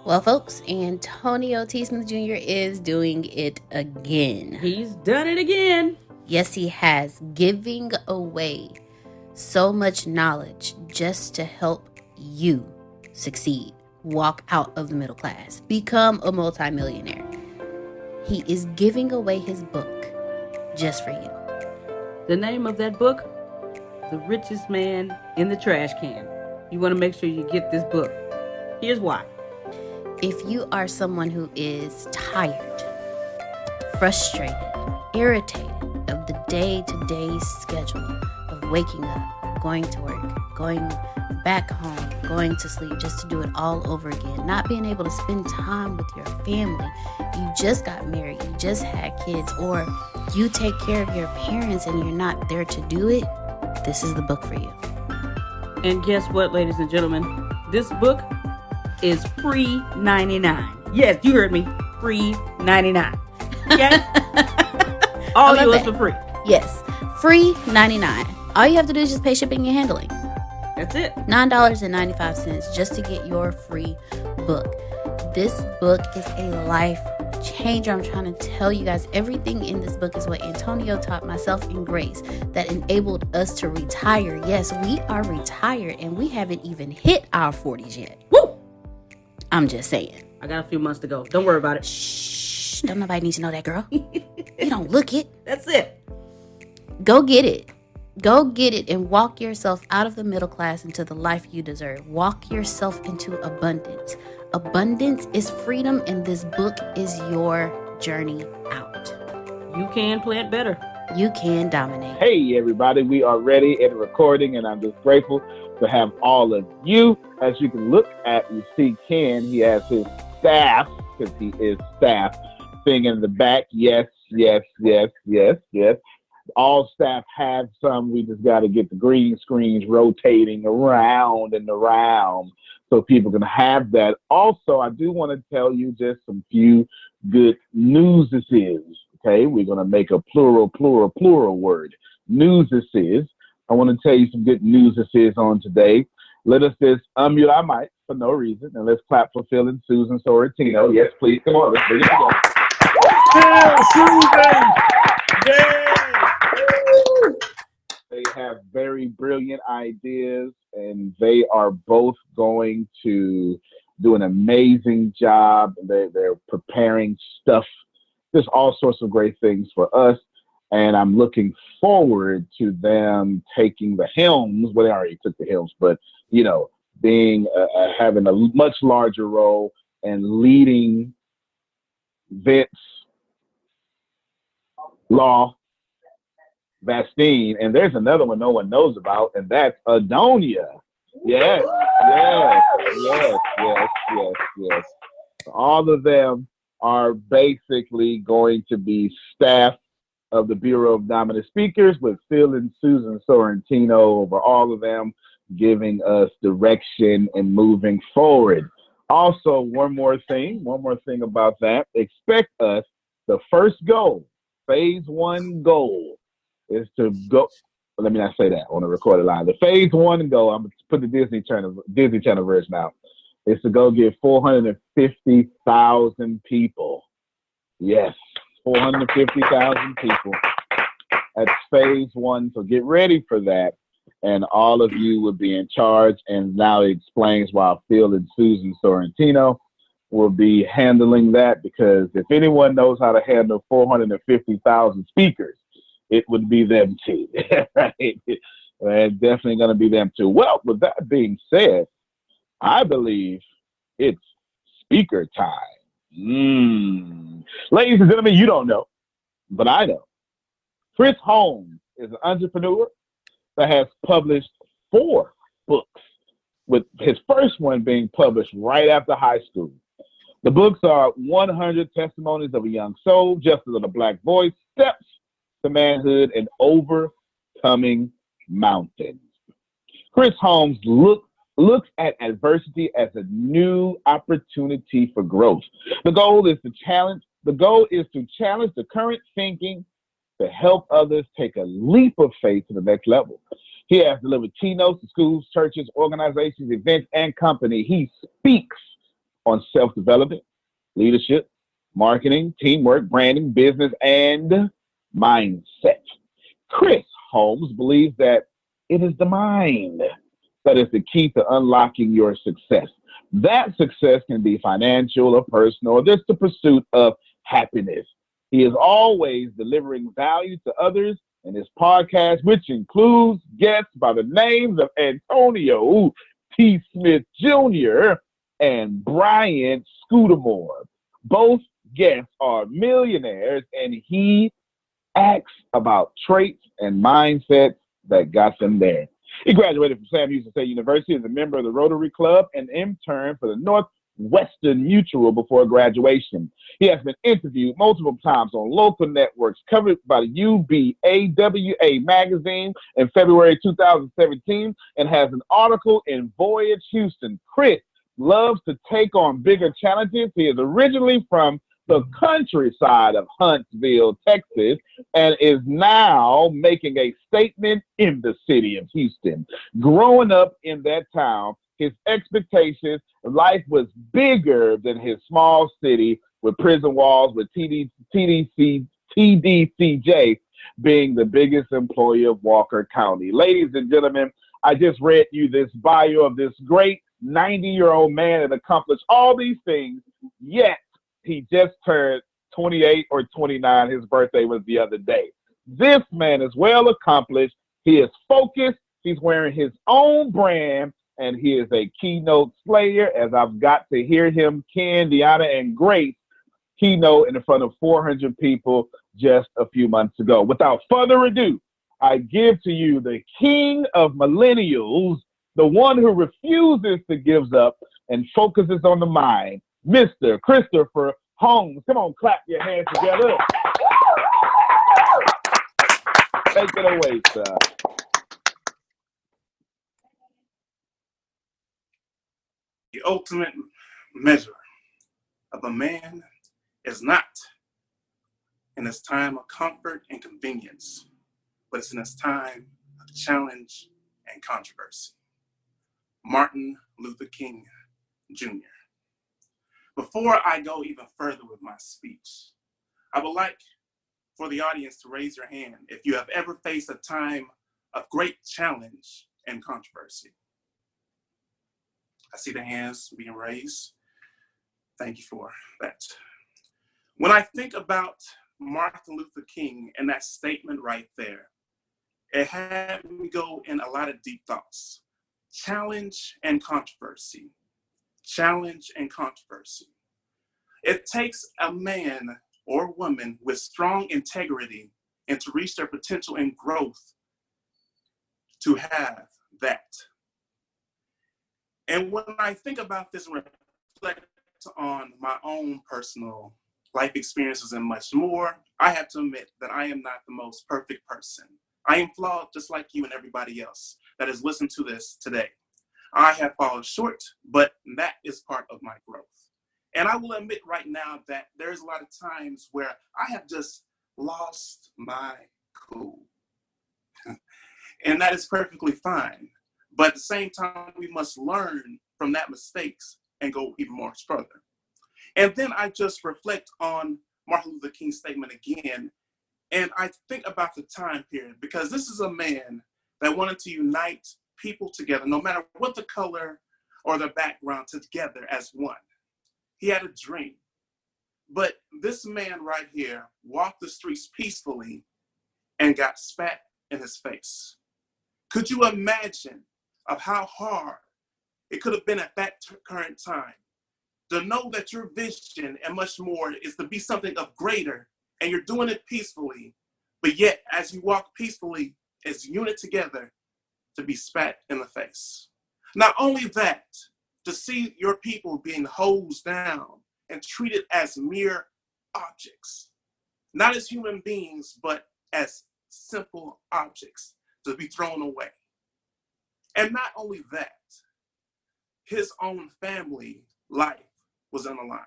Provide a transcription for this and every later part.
Well, folks, Antonio T. Smith Jr. is doing it again. He's done it again. Yes, he has, giving away so much knowledge just to help you succeed, walk out of the middle class, become a multimillionaire. He is giving away his book just for you. The name of that book, The Richest Man in the Trash Can. You want to make sure you get this book. Here's why. If you are someone who is tired, frustrated, irritated of the day-to-day schedule of waking up, going to work, going back home, going to sleep just to do it all over again, not being able to spend time with your family, you just got married, you just had kids, or you take care of your parents and you're not there to do it, this is the book for you. And guess what, ladies and gentlemen? This book is free 99. Yes, you heard me. Free 99. Okay? All yours for free. Yes, free 99. All you have to do is just pay shipping and handling. That's it. $9.95 just to get your free book. This book is a life changer. I'm trying to tell you guys, everything in this book is what Antonio taught myself and Grace that enabled us to retire. Yes, we are retired and we haven't even hit our 40s yet. Woo! I'm just saying. I got a few months to go. Don't worry about it. Shh. Don't nobody need to know that, girl. You don't look it. That's it. Go get it. Go get it and walk yourself out of the middle class into the life you deserve. Walk yourself into abundance. Abundance is freedom, and this book is your journey out. You can plant better. You can dominate. Hey, everybody. We are ready and recording, and I'm just grateful to have all of you. As you can look at, you see Ken. He has his staff, because he is staff, thing in the back. Yes, yes, yes, yes, yes. All staff have some. We just got to get the green screens rotating around and around so people can have that. Also, I do want to tell you just some few good news. This is, okay, we're going to make a plural word. News this is. I want to tell you some good news this is on today. Let us just unmute our mic for no reason, and let's clap for Phil and Susan Sorrentino. Yes, please. Come on, let's bring it together. Phil, Susan! Yay! They have very brilliant ideas, and they are both going to do an amazing job. They're preparing stuff, just all sorts of great things for us. And I'm looking forward to them taking the helms. Well, they already took the helms, but, you know, being having a much larger role and leading Vince, Law, Vastine, and there's another one no one knows about, and that's Adonia. Yes, yes, yes, yes, yes, yes. All of them are basically going to be staff of the Bureau of Dominant Speakers, with Phil and Susan Sorrentino over all of them, giving us direction and moving forward. Also, one more thing about that. Expect us, the first goal, phase 1 goal, is to go. Let me not say that on the recorded line. The phase 1 goal, I'm going to put the Disney Channel version out, is to go get 450,000 people. Yes, 450,000 people. That's phase 1. So get ready for that. And all of you will be in charge. And now it explains why Phil and Susan Sorrentino will be handling that, because if anyone knows how to handle 450,000 speakers, it would be them too. Right? And definitely going to be them too. Well, with that being said, I believe it's speaker time. Ladies and gentlemen, you don't know, but I know. Chris Holmes is an entrepreneur that has published 4 books, with his first one being published right after high school. The books are 100 Testimonies of a Young Soul, Justice of the Black Voice, Steps to Manhood, and Overcoming Mountains. Chris Holmes looks at adversity as a new opportunity for growth. The goal is to challenge the current thinking to help others take a leap of faith to the next level. He has delivered keynotes to schools, churches, organizations, events, and company. He speaks on self-development, leadership, marketing, teamwork, branding, business, and mindset. Chris Holmes believes that it is the mind that is the key to unlocking your success. That success can be financial or personal or just the pursuit of happiness. He is always delivering value to others in his podcast, which includes guests by the names of Antonio T. Smith Jr. and Brian Scudamore. Both guests are millionaires, and he asks about traits and mindsets that got them there. He graduated from Sam Houston State University as a member of the Rotary Club and interned for the Northwestern Mutual before graduation. He has been interviewed multiple times on local networks, covered by the UBAWA magazine in February 2017, and has an article in Voyage Houston. Chris loves to take on bigger challenges. He is originally from the countryside of Huntsville, Texas, and is now making a statement in the city of Houston. Growing up in that town, his expectations of life was bigger than his small city with prison walls, with TDCJ being the biggest employer of Walker County. Ladies and gentlemen, I just read you this bio of this great 90-year-old man that accomplished all these things, yet he just turned 28 or 29. His birthday was the other day. This man is well accomplished. He is focused. He's wearing his own brand, and he is a keynote slayer, as I've got to hear him, Ken, Deanna, and Grace keynote in front of 400 people just a few months ago. Without further ado, I give to you the king of millennials, the one who refuses to give up and focuses on the mind, Mr. Christopher Holmes. Come on, clap your hands together. Take it away, sir. The ultimate measure of a man is not in his time of comfort and convenience, but it's in his time of challenge and controversy. Martin Luther King Jr. Before I go even further with my speech, I would like for the audience to raise your hand if you have ever faced a time of great challenge and controversy. I see the hands being raised. Thank you for that. When I think about Martin Luther King and that statement right there, it had me go in a lot of deep thoughts. Challenge and controversy. Challenge and controversy. It takes a man or woman with strong integrity and to reach their potential and growth to have that. And when I think about this and reflect on my own personal life experiences and much more, I have to admit that I am not the most perfect person. I am flawed just like you and everybody else that has listened to this today. I have fallen short, but that is part of my growth. And I will admit right now that there's a lot of times where I have just lost my cool. And that is perfectly fine. But at the same time, we must learn from that mistakes and go even more further. And then I just reflect on Martin Luther King's statement again. And I think about the time period, because this is a man that wanted to unite people together, no matter what the color or their background, together as one. He had a dream. But this man right here walked the streets peacefully and got spat in his face. Could you imagine of how hard it could have been at that current time to know that your vision and much more is to be something of greater, and you're doing it peacefully, but yet as you walk peacefully as unit together, to be spat in the face. Not only that, to see your people being hosed down and treated as mere objects, not as human beings, but as simple objects to be thrown away. And not only that, his own family life was on the line.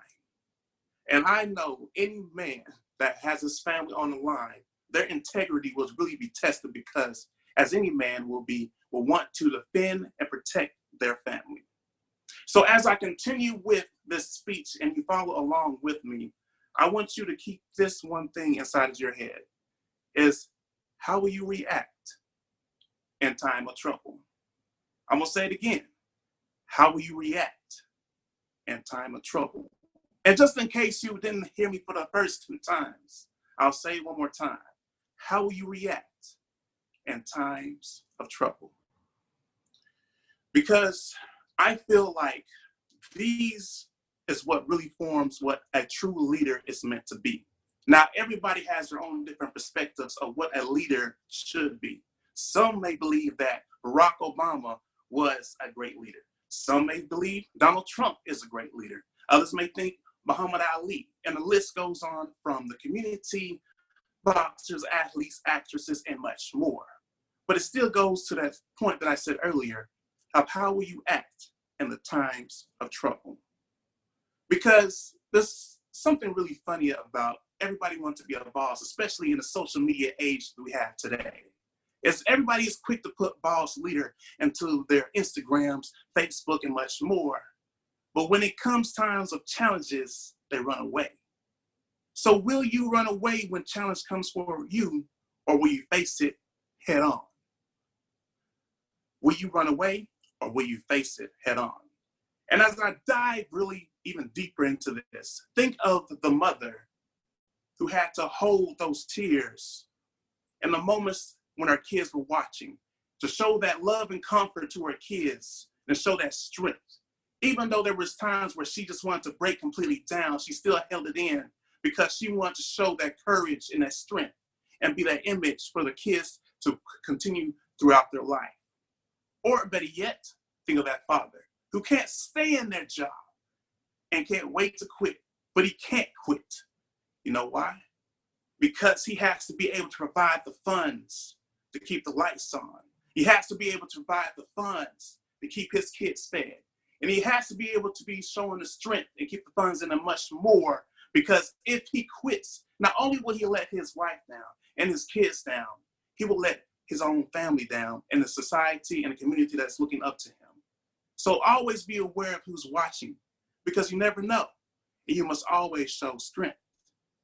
And I know any man that has his family on the line, their integrity will really be tested, because as any man will want to defend and protect their family. So as I continue with this speech and you follow along with me, I want you to keep this one thing inside of your head is how will you react in time of trouble? I'm going to say it again. How will you react in time of trouble? And just in case you didn't hear me for the first 2 times, I'll say it one more time. How will you react in times of trouble? Because I feel like these is what really forms what a true leader is meant to be. Now, everybody has their own different perspectives of what a leader should be. Some may believe that Barack Obama was a great leader. Some may believe Donald Trump is a great leader. Others may think Muhammad Ali, and the list goes on from the community, boxers, athletes, actresses, and much more. But it still goes to that point that I said earlier of how will you act in the times of trouble? Because there's something really funny about everybody wants to be a boss, especially in the social media age that we have today. Is everybody is quick to put boss leader into their Instagrams, Facebook, and much more. But when it comes times of challenges, they run away. So will you run away when challenge comes for you, or will you face it head on? Will you run away, or will you face it head on? And as I dive really even deeper into this, think of the mother who had to hold those tears in the moments when her kids were watching to show that love and comfort to her kids and show that strength. Even though there was times where she just wanted to break completely down, she still held it in because she wanted to show that courage and that strength and be that image for the kids to continue throughout their life. Or better yet, think of that father who can't stay in their job and can't wait to quit, but he can't quit. You know why? Because he has to be able to provide the funds to keep the lights on. He has to be able to provide the funds to keep his kids fed. And he has to be able to be showing the strength and keep the funds in and much more, because if he quits, not only will he let his wife down and his kids down, he will let his own family down and the society and the community that's looking up to him. So always be aware of who's watching, because you never know. And you must always show strength.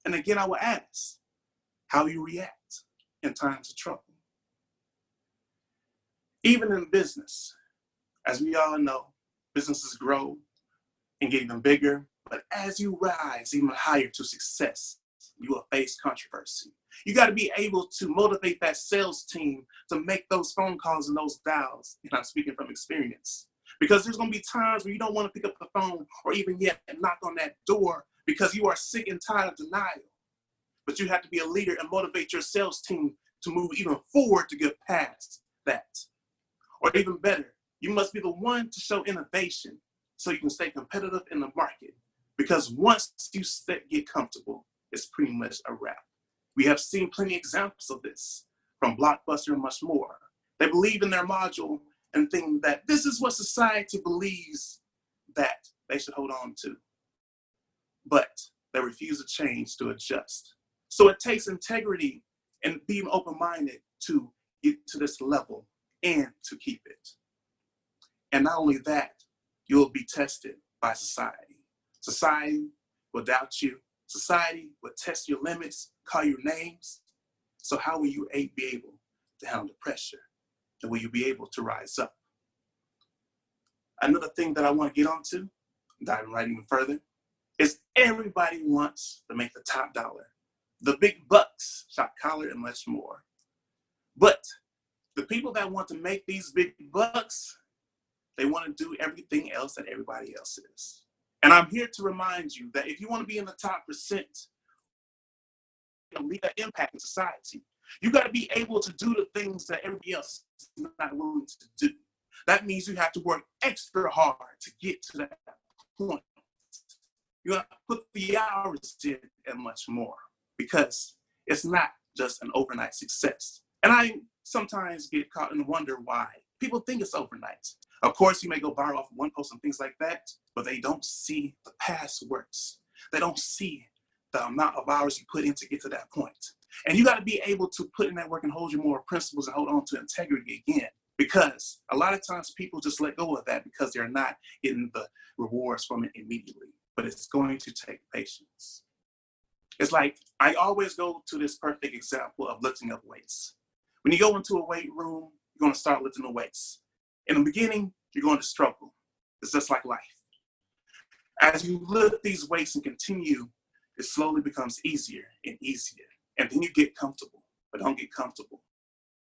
And again, I will ask, how you react in times of trouble. Even in business, as we all know, businesses grow and get even bigger, but as you rise even higher to success, you will face controversy. You got to be able to motivate that sales team to make those phone calls and those dials, and I'm speaking from experience. Because there's going to be times where you don't want to pick up the phone or even yet knock on that door because you are sick and tired of denial. But you have to be a leader and motivate your sales team to move even forward to get past that. Or even better, you must be the one to show innovation so you can stay competitive in the market. Because once you get comfortable, it's pretty much a wrap. We have seen plenty of examples of this from Blockbuster and much more. They believe in their module and think that this is what society believes that they should hold on to. But they refuse to change, to adjust. So it takes integrity and being open-minded to get to this level and to keep it. And not only that, you'll be tested by society. Society will doubt you. Society will test your limits, call you names. So how will you be able to handle the pressure? And will you be able to rise up? Another thing that I want to get onto, diving right even further, is everybody wants to make the top dollar, the big bucks, shot collar, and much more. But the people that want to make these big bucks, they want to do everything else that everybody else is. And I'm here to remind you that if you want to be in the top percent, leave that impact in society, you got to be able to do the things that everybody else is not willing to do. That means you have to work extra hard to get to that point. You have to put the hours in and much more, because it's not just an overnight success. And I sometimes get caught in wonder why people think it's overnight. Of course, you may go viral off one post and things like that, but they don't see the past works. They don't see the amount of hours you put in to get to that point. And you got to be able to put in that work and hold your moral principles and hold on to integrity again. Because a lot of times people just let go of that because they're not getting the rewards from it immediately. But it's going to take patience. It's like I always go to this perfect example of lifting up weights. When you go into a weight room, you're going to start lifting the weights. In the beginning, you're going to struggle. It's just like life. As you lift these weights and continue, it slowly becomes easier and easier. And then you get comfortable, but don't get comfortable.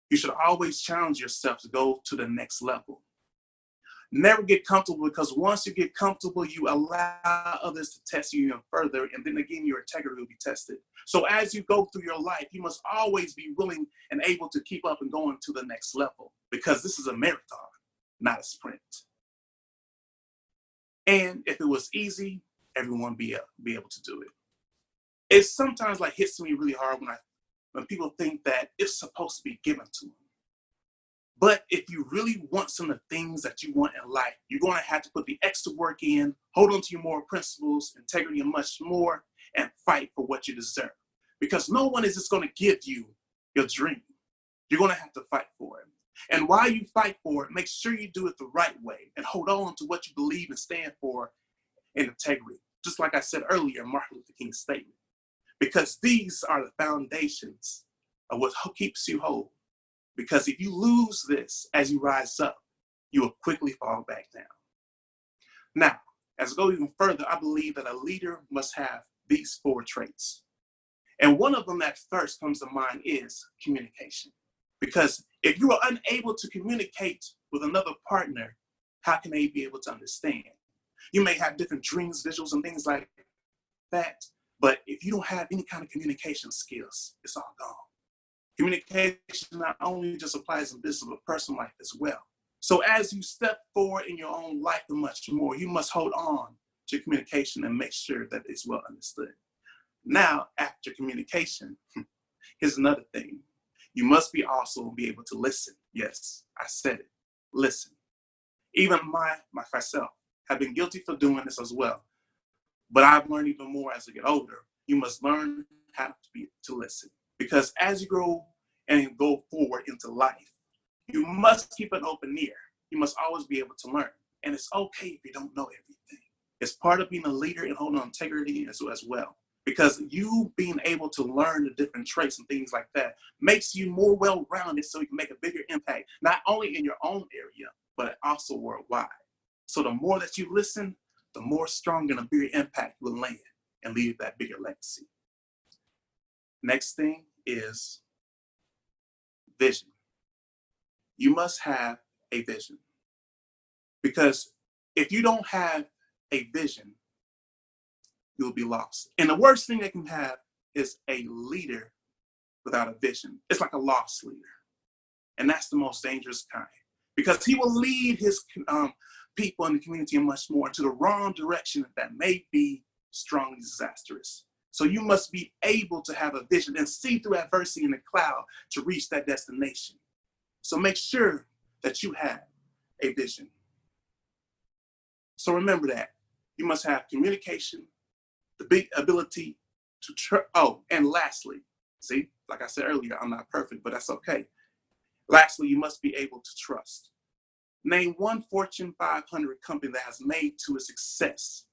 You should always challenge yourself to go to the next level. Never get comfortable, because once you get comfortable, you allow others to test you even further. And then again, your integrity will be tested. So as you go through your life, you must always be willing and able to keep up and going to the next level, because this is a marathon, not a sprint. And if it was easy, everyone be able to do it. It sometimes like hits me really hard when people think that it's supposed to be given to them. But if you really want some of the things that you want in life, you're going to have to put the extra work in, hold on to your moral principles, integrity, and much more, and fight for what you deserve. Because no one is just going to give you your dream. You're going to have to fight for it. And while you fight for it, make sure you do it the right way and hold on to what you believe and stand for in integrity. Just like I said earlier, Martin Luther King's statement. Because these are the foundations of what keeps you whole. Because if you lose this as you rise up, you will quickly fall back down. Now, as I go even further, I believe that a leader must have these 4 traits. And one of them that first comes to mind is communication. Because if you are unable to communicate with another partner, how can they be able to understand? You may have different dreams, visuals, and things like that. But if you don't have any kind of communication skills, it's all gone. Communication not only just applies in business, but personal life as well. So as you step forward in your own life and much more, you must hold on to communication and make sure that it's well understood. Now, after communication, here's another thing. You must also be able to listen. Yes, I said it. Listen. Even myself have been guilty for doing this as well. But I've learned even more as I get older. You must learn how to listen. Because as you grow and go forward into life, you must keep an open ear. You must always be able to learn. And it's okay if you don't know everything. It's part of being a leader and holding on integrity as well. Because you being able to learn the different traits and things like that makes you more well-rounded, so you can make a bigger impact, not only in your own area, but also worldwide. So the more that you listen, the more strong and a bigger impact will land and leave that bigger legacy. Next thing is vision. You must have a vision. Because if you don't have a vision, you'll be lost. And the worst thing they can have is a leader without a vision. It's like a lost leader. And that's the most dangerous kind. Because he will lead his people in the community and much more into the wrong direction that may be strongly disastrous. So you must be able to have a vision and see through adversity in the cloud to reach that destination. So make sure that you have a vision. So remember that. You must have communication, the big ability to and lastly, see, like I said earlier, I'm not perfect, but that's okay. Lastly, you must be able to trust. Name one Fortune 500 company that has made to a success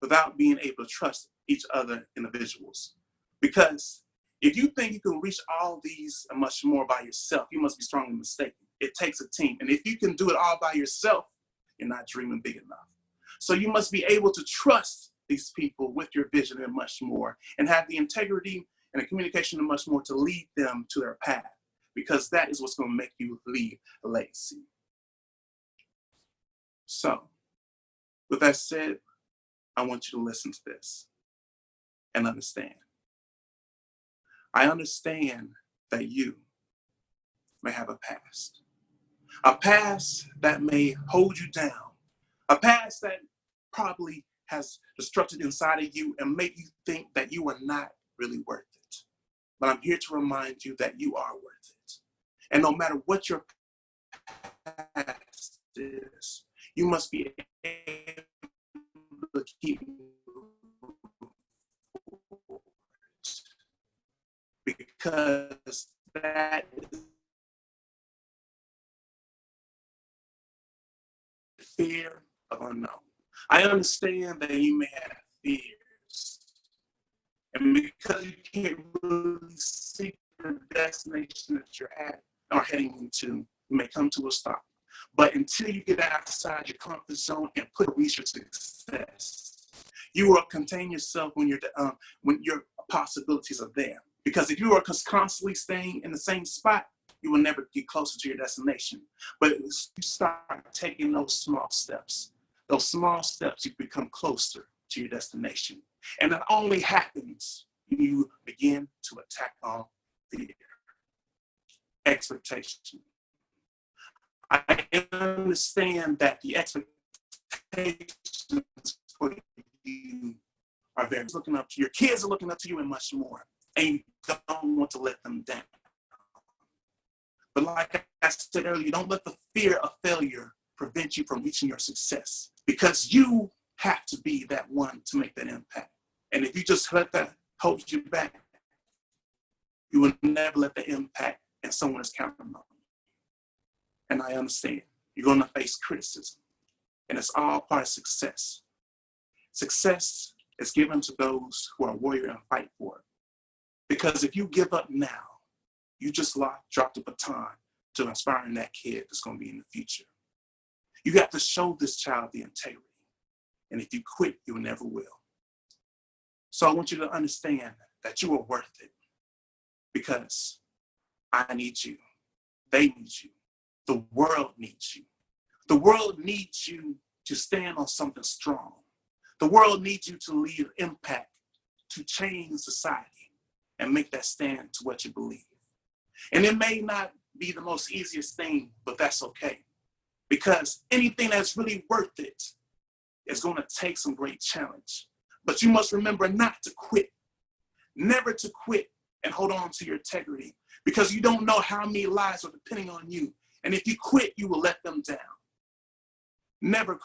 without being able to trust each other individuals. Because if you think you can reach all these and much more by yourself, you must be strongly mistaken. It takes a team. And if you can do it all by yourself, you're not dreaming big enough. So you must be able to trust these people with your vision and much more, and have the integrity and the communication and much more to lead them to their path, because that is what's going to make you leave a legacy. So, with that said, I want you to listen to this and understand. I understand that you may have a past that may hold you down, a past that probably has destructed inside of you and make you think that you are not really worth it. But I'm here to remind you that you are worth it. And no matter what your past is, you must be able to keep because that is I understand that you may have fears. And because you can't really see the destination that you're at or heading into, you may come to a stop. But until you get outside your comfort zone and reach your success, you will contain yourself when your possibilities are there. Because if you are constantly staying in the same spot, you will never get closer to your destination. But you start taking those small steps, you become closer to your destination. And that only happens when you begin to attack on fear. Expectation. I understand that the expectations for you are very looking up to your kids are looking up to you and much more. And you don't want to let them down. But like I said earlier, don't let the fear of failure prevent you from reaching your success, because you have to be that one to make that impact. And if you just let that hold you back, you will never let the impact and someone is counting on you. And I understand you're going to face criticism, and it's all part of success. Success is given to those who are warrior and fight for it. Because if you give up now, you just dropped the baton to inspiring that kid that's going to be in the future. You got to show this child the integrity. And if you quit, you never will. So I want you to understand that you are worth it, because I need you. They need you. The world needs you. The world needs you to stand on something strong. The world needs you to leave impact, to change society and make that stand to what you believe. And it may not be the most easiest thing, but that's okay. Because anything that's really worth it is going to take some great challenge. But you must remember not to quit. Never to quit and hold on to your integrity, because you don't know how many lives are depending on you. And if you quit, you will let them down. Never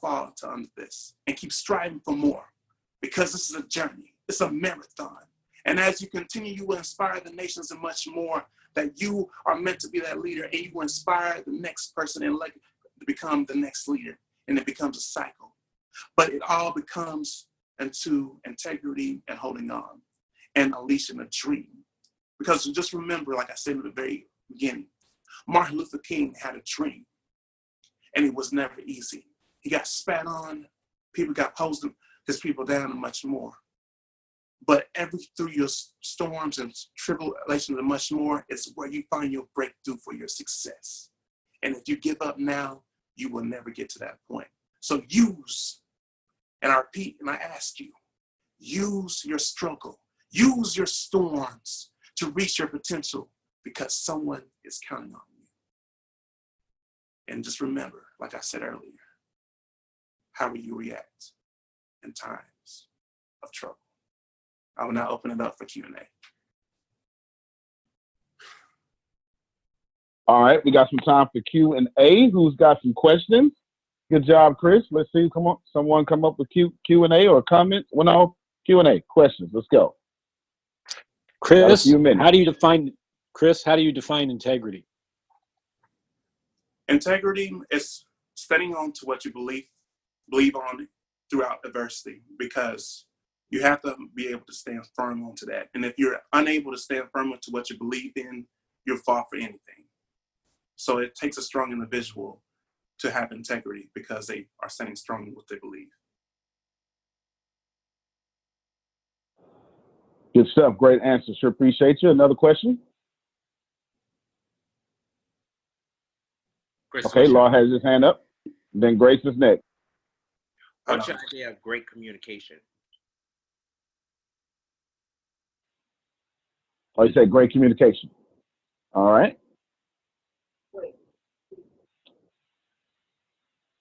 fall into this, and keep striving for more, because this is a journey. It's a marathon. And as you continue, you will inspire the nations and much more, that you are meant to be that leader, and you will inspire the next person and to become the next leader. And it becomes a cycle. But it all becomes into integrity and holding on and unleashing a dream. Because just remember, like I said in the very beginning, Martin Luther King had a dream, and it was never easy. He got spat on, people got his people down, and much more. But through your storms and tribulations and much more, is where you find your breakthrough for your success. And if you give up now, you will never get to that point. So and I repeat, and I ask you, use your struggle, use your storms to reach your potential, because someone is counting on you. And just remember, like I said earlier, how will you react in times of trouble? I will now open it up for Q&A. All right, we got some time for Q&A. Who's got some questions? Good job, Chris. Let's see. Come on, someone come up with Q&A or comments. Well, no, Q&A questions. Let's go. Chris, how do you define integrity? Integrity is standing on to what you believe on throughout adversity, because you have to be able to stand firm onto that. And if you're unable to stand firm onto what you believe in, you'll fall for anything. So it takes a strong individual to have integrity, because they are standing strong in what they believe. Good stuff. Great answer. Sure appreciate you. Another question? Chris, Okay, Law has his hand up. Then Grace is next. What's your idea of great communication? Oh, you said great communication. All right.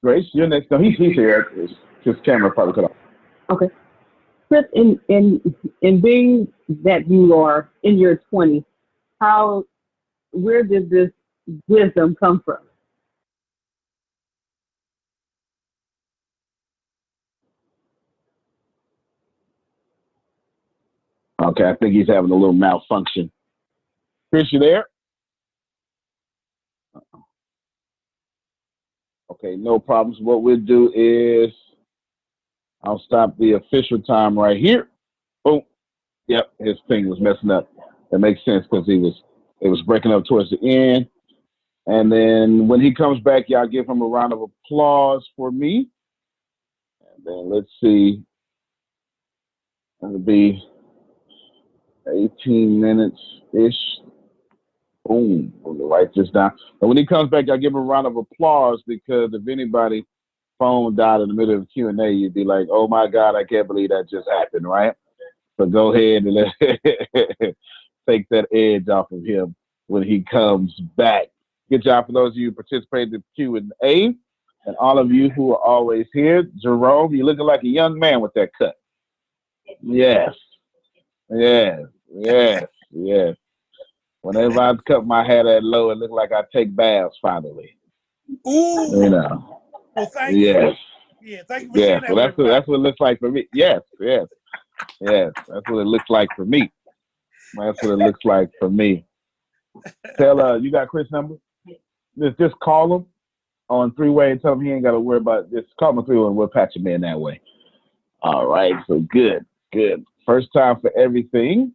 Grace, you're next. No, he's here. His camera probably cut off. Okay. Chris, in being that you are in your 20s, where did this wisdom come from? Okay, I think he's having a little malfunction. Chris, you there? Okay, no problems. What we'll do is I'll stop the official time right here. Boom. Yep, his thing was messing up. That makes sense because it was breaking up towards the end. And then when he comes back, y'all give him a round of applause for me. And then let's see. It'll be 18 minutes-ish. Boom. I'm gonna write this down. And when he comes back, y'all give him a round of applause because if anybody phone died in the middle of the Q&A, you'd be like, oh my God, I can't believe that just happened, right? So go ahead and take that edge off of him when he comes back. Good job for those of you who participated in the Q&A, and all of you who are always here. Jerome, you're looking like a young man with that cut. Yes. Yes. Yes. Yes. Whenever I cut my hair that low, it looked like I take baths finally. Ooh. You know. Well, thank you. Yeah, thank you for sharing that. Well, that's what it looks like for me. Yes. Yes. Yes. That's what it looks like for me. That's what it looks like for me. Tell you got Chris' number? Just call him on 3-way and tell him he ain't got to worry about this. Call him on 3-way and we'll patch him in that way. All right, so good. First time for everything,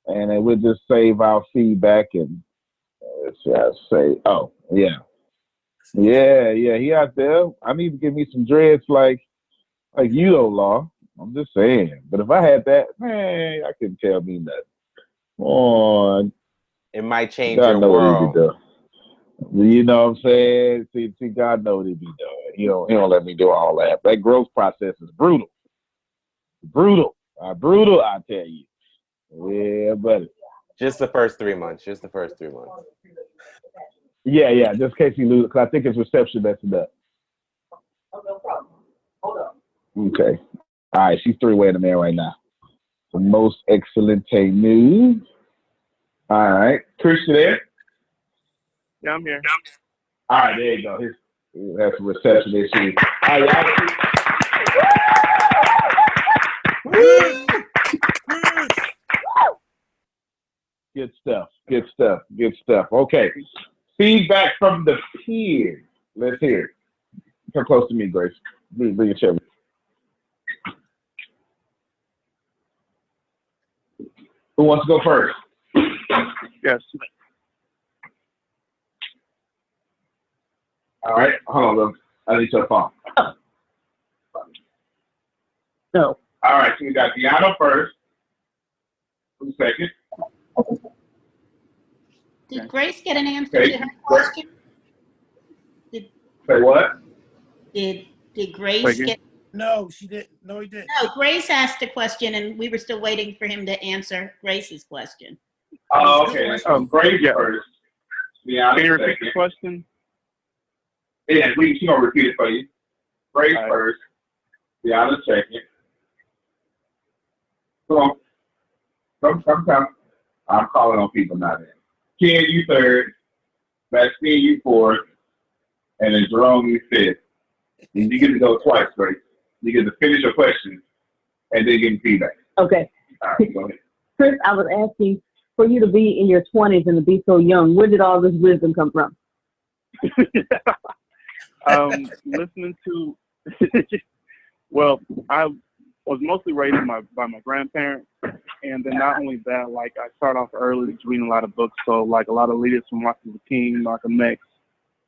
and then we'll just save our feedback and say, oh yeah, he out there. I need to give me some dreads like you, though, Law. I'm just saying. But if I had that, man, I couldn't tell me nothing. On. It might change God your know world. What he be doing. You know what I'm saying? See, God know what he be doing. He don't let me do all that. That growth process is brutal. Brutal, I tell you. Yeah, buddy. Just the first 3 months. Yeah. Just in case you lose, because I think it's reception that's up. Oh, no problem. Hold on. Okay. All right, she's 3-way in the man right now. The most excellent news. All right, Chris, you there? Yeah, I'm here. All right, there you go. That's a reception issue. All right, Good stuff. Okay. Feedback from the peers. Let's hear it. Come close to me, Grace. Bring your chair. Who wants to go first? Yes. All right. Hold on, look. I need your phone. No. All right. So we got Deanna first. Who's second? Did Grace get an answer to her question? Say what? Did Grace get? No, she didn't. No, he didn't. No, Grace asked a question, and we were still waiting for him to answer Grace's question. Oh, okay. Grace first. Deanna Can you repeat second. the question? Yeah, she's going to repeat it for you. Grace first. Deanna second. Come on. Come. I'm calling on people now then. Ken, you third. Maxine, you fourth. And then Jerome, you fifth. And you get to go twice, Grace. You get to finish your question and then give feedback. Okay. All right, go ahead. Chris, I was asking for you to be in your 20s and to be so young. Where did all this wisdom come from? Listening to, well, I was mostly raised by my grandparents, and then not only that, like I started off early just reading a lot of books, so like a lot of leaders from Martin Luther King, Malcolm X,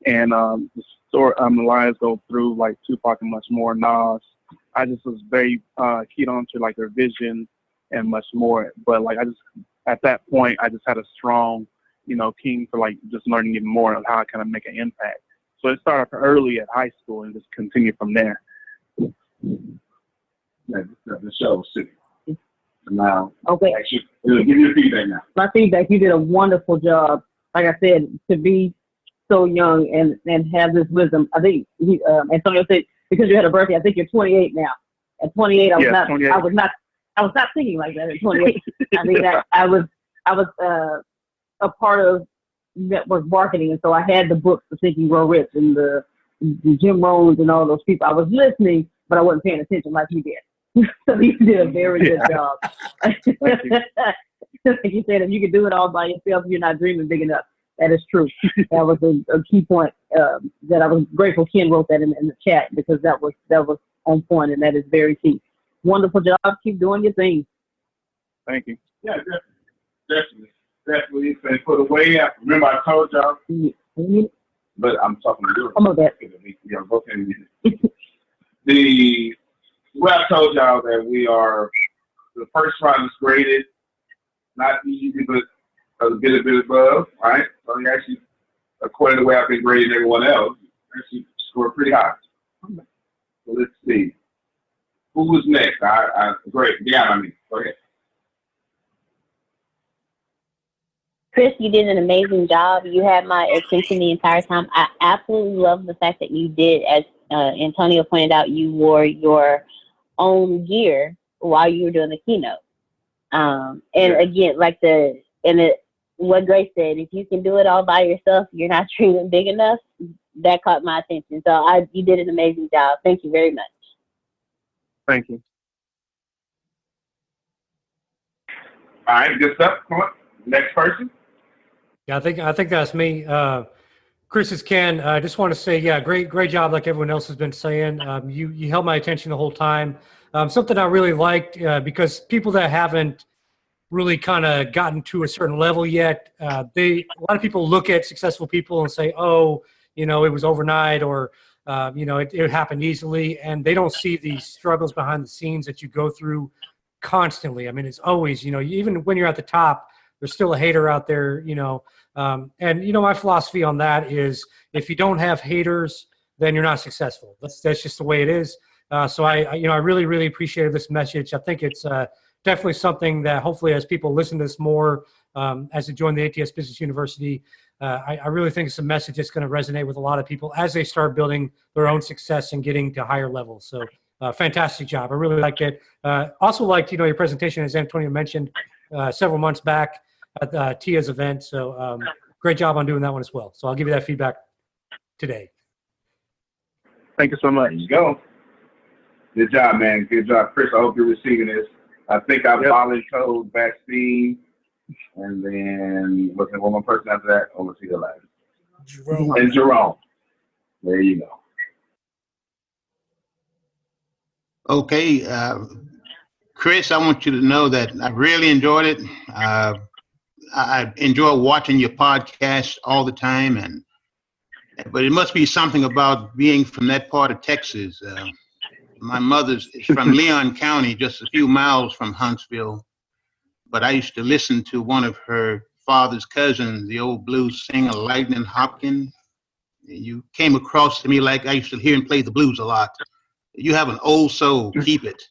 and the story Lions go through like Tupac and much more, Nas. I just was very keyed on to like their vision and much more, but like at that point I just had a strong, keen for like just learning even more of how I kind of make an impact. So it started early at high school and just continued from there. The show, now. Okay. Actually, give me your feedback now. My feedback, you did a wonderful job. Like I said, to be so young and have this wisdom. I think Antonio said because you had a birthday, I think you're 28 now. At 28, I was not thinking like that at 28. I mean, I was a part of network marketing, and so I had the books, The Think and Grow Rich, and the Jim Rohns and all those people. I was listening, but I wasn't paying attention like you did. So you did a very good job. Like you said, if you could do it all by yourself, you're not dreaming big enough. That is true. That was a key point that I was grateful Ken wrote that in the chat, because that was on point, and that is very key. Wonderful job. Keep doing your thing. Thank you. Yeah, definitely. And for the way out, remember I told y'all, but I'm talking to you. I'm on that. The way I told y'all that we are, the first round is graded, not easy, but a bit above, right? So you actually, according to the way I've been grading everyone else, actually scored pretty high. So let's see. Who was next? Great. Yeah, go ahead. Chris, you did an amazing job. You had my attention the entire time. I absolutely love the fact that you did, as Antonio pointed out, you wore your own gear while you were doing the keynote. Again, what Grace said, if you can do it all by yourself, you're not dreaming big enough. That caught my attention. So you did an amazing job. Thank you very much. Thank you. All right, good stuff. Come on. Next person. Yeah, I think that's me. Chris is Ken. I just want to say, yeah, great job, like everyone else has been saying. You held my attention the whole time. Something I really liked, because people that haven't really kind of gotten to a certain level yet, a lot of people look at successful people and say, oh, it was overnight, or it happened easily, and they don't see the struggles behind the scenes that you go through constantly. I mean, it's always, even when you're at the top, there's still a hater out there, my philosophy on that is, if you don't have haters, then you're not successful. That's just the way it is. So I really, really appreciated this message. I think it's definitely something that hopefully, as people listen to this more, as they join the ATS Business University, I really think it's a message that's going to resonate with a lot of people as they start building their own success and getting to higher levels. So fantastic job. I really liked it. Also liked, your presentation, as Antonio mentioned, several months back at Tia's event. So great job on doing that one as well. So I'll give you that feedback today. Thank you so much. There you go. Good job, man. Good job, Chris. I hope you're receiving this. I think I volunteered vaccine, and then looking at one more person after that. Over to your last. Jerome. And Jerome. There you go. Okay, Chris, I want you to know that I really enjoyed it. I enjoy watching your podcast all the time, but it must be something about being from that part of Texas. My mother's is from Leon County, just a few miles from Huntsville, but I used to listen to one of her father's cousins, the old blues singer Lightning Hopkins. You came across to me like I used to hear him play the blues a lot. You have an old soul, keep it.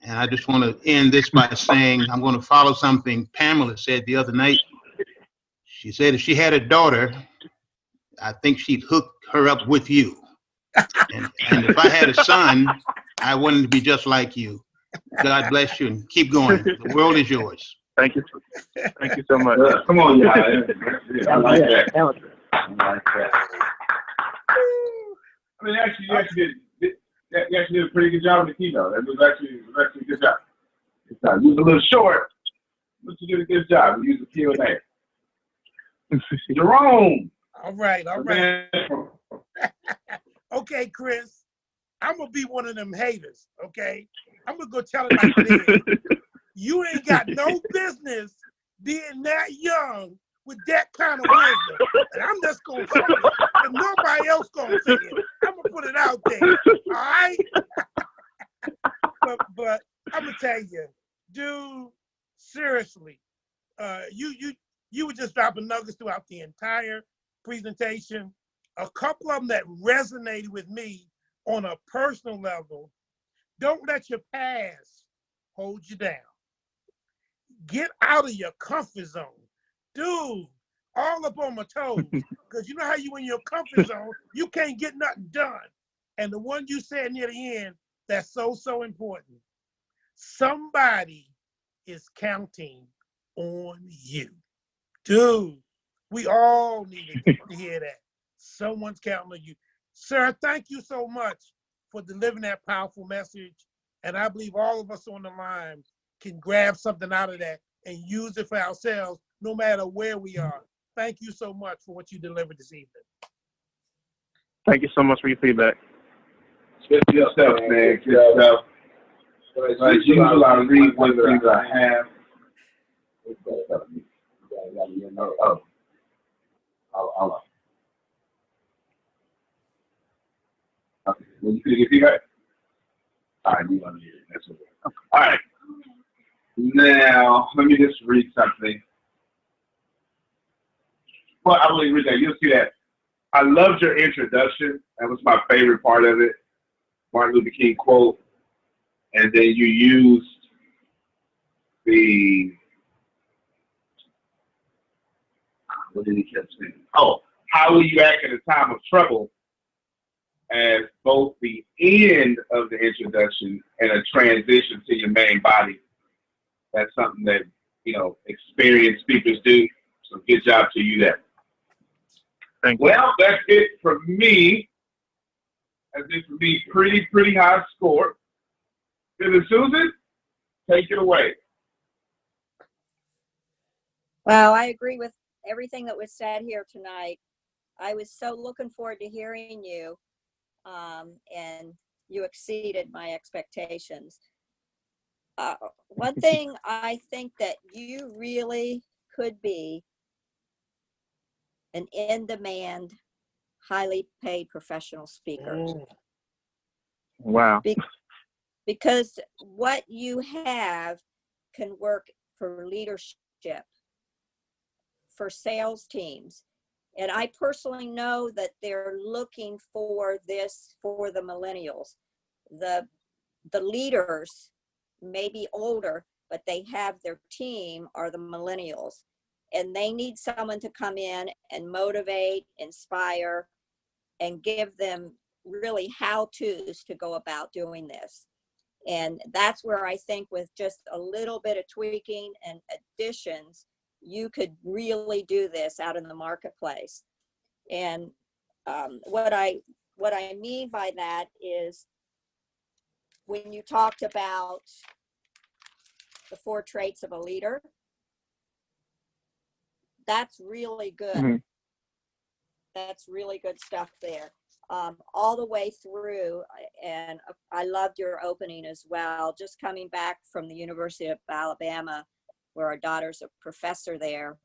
And I just want to end this by saying I'm going to follow something Pamela said the other night. She said if she had a daughter, I think she'd hook her up with you. And if I had a son, I wanted to be just like you. God bless you and keep going. The world is yours. Thank you. Thank you so much. Come on, y'all. I like that. I like that. I mean, actually, you actually did a pretty good job on the keynote. That was actually a good job. You was a little short, but you did a good job. You used the Q&A. Jerome. All right. Okay, Chris. I'm going to be one of them haters, okay? I'm going to go tell it like it is. You ain't got no business being that young with that kind of wisdom. And I'm just going to say it. And nobody else going to say it. I'm going to put it out there, all right? but I'm going to tell you, dude, seriously, you were just dropping nuggets throughout the entire presentation. A couple of them that resonated with me on a personal level. Don't let your past hold you down. Get out of your comfort zone. Dude, all up on my toes. Because you know how you in your comfort zone, you can't get nothing done. And the one you said near the end, that's so important. Somebody is counting on you. Dude, we all need to hear that. Someone's counting on you. Sir, thank you so much for delivering that powerful message. And I believe all of us on the line can grab something out of that and use it for ourselves, no matter where we are. Thank you so much for what you delivered this evening. Thank you so much for your feedback. Good stuff, man. Good stuff. As usual, I read what things I have. Okay. You could get feedback? All right, you want to hear it. That's okay. All right. Now, let me just read something. Well, I will read that. You'll see that. I loved your introduction. That was my favorite part of it. Martin Luther King quote. And then you used what did he keep saying? Oh, how will you act in a time of trouble? As both the end of the introduction and a transition to your main body. That's something that, experienced speakers do. So good job to you there. Thank you. Well, that's it for me. That's it for me. Pretty high score. Susan, take it away. Well, I agree with everything that was said here tonight. I was so looking forward to hearing you. And you exceeded my expectations. One thing I think that you really could be an in-demand, highly paid professional speaker. Wow. Because what you have can work for leadership, for sales teams. And I personally know that they're looking for this for the millennials. The leaders may be older, but they have their team are the millennials. And they need someone to come in and motivate, inspire, and give them really how-tos to go about doing this. And that's where I think with just a little bit of tweaking and additions, you could really do this out in the marketplace. And what I mean by that is when you talked about the 4 traits of a leader, that's really good. Mm-hmm. That's really good stuff there. All the way through, and I loved your opening as well. Just coming back from the University of Alabama, where our daughter's a professor there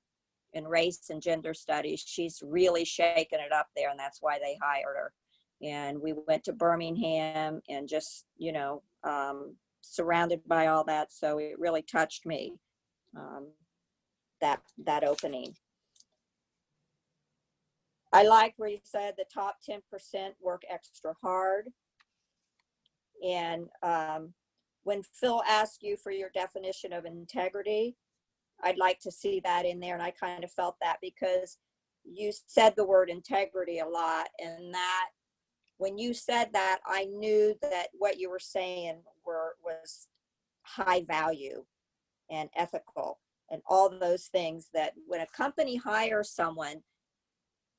in race and gender studies. She's really shaken it up there, and that's why they hired her. And we went to Birmingham and just, surrounded by all that. So it really touched me, that opening. I like where you said the top 10% work extra hard. And when Phil asked you for your definition of integrity, I'd like to see that in there. And I kind of felt that because you said the word integrity a lot. And that when you said that, I knew that what you were saying was high value and ethical and all those things that when a company hires someone,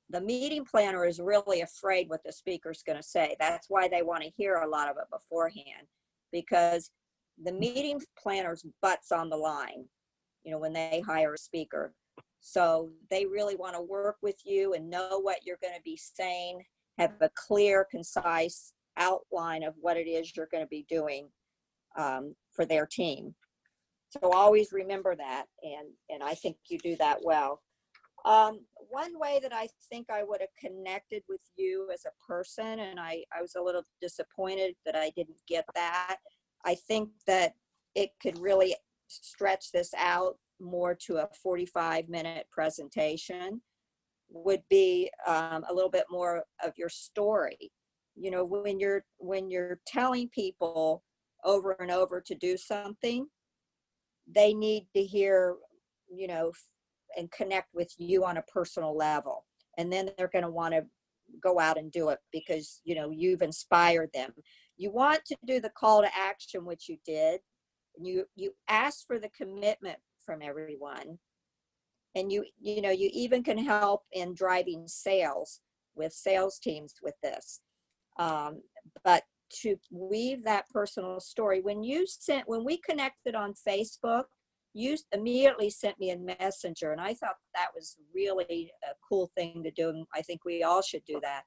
the meeting planner is really afraid what the speaker's going to say. That's why they want to hear a lot of it beforehand, because the meeting planner's butt's on the line, when they hire a speaker. So they really want to work with you and know what you're going to be saying, have a clear, concise outline of what it is you're going to be doing for their team. So always remember that, and I think you do that well. One way that I think I would have connected with you as a person, and I was a little disappointed that I didn't get that. I think that it could really stretch this out more to a 45-minute presentation, would be a little bit more of your story. When you're telling people over and over to do something, they need to hear, and connect with you on a personal level. And then they're going to want to go out and do it because, you've inspired them. You want to do the call to action, which you did. You ask for the commitment from everyone. And you even can help in driving sales with sales teams with this. But to weave that personal story, when we connected on Facebook, you immediately sent me a messenger, and I thought that was really a cool thing to do, and I think we all should do that.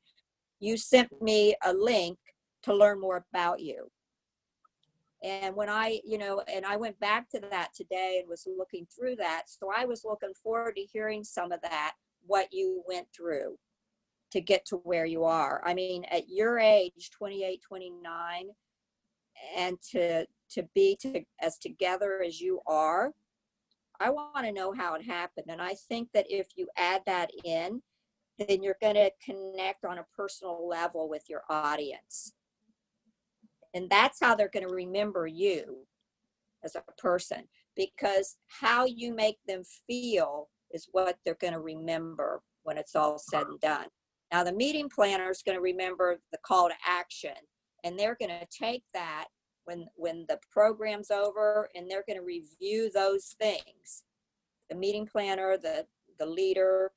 You sent me a link to learn more about you. And when I went back to that today and was looking through that. So I was looking forward to hearing some of that, what you went through to get to where you are. I mean, at your age, 28, 29, and to be as together as you are, I want to know how it happened. And I think that if you add that in, then you're going to connect on a personal level with your audience. And that's how they're going to remember you as a person, because how you make them feel is what they're going to remember when it's all said and done. Now, the meeting planner is going to remember the call to action, and they're going to take that when the program's over, and they're going to review those things. The meeting planner, the leader,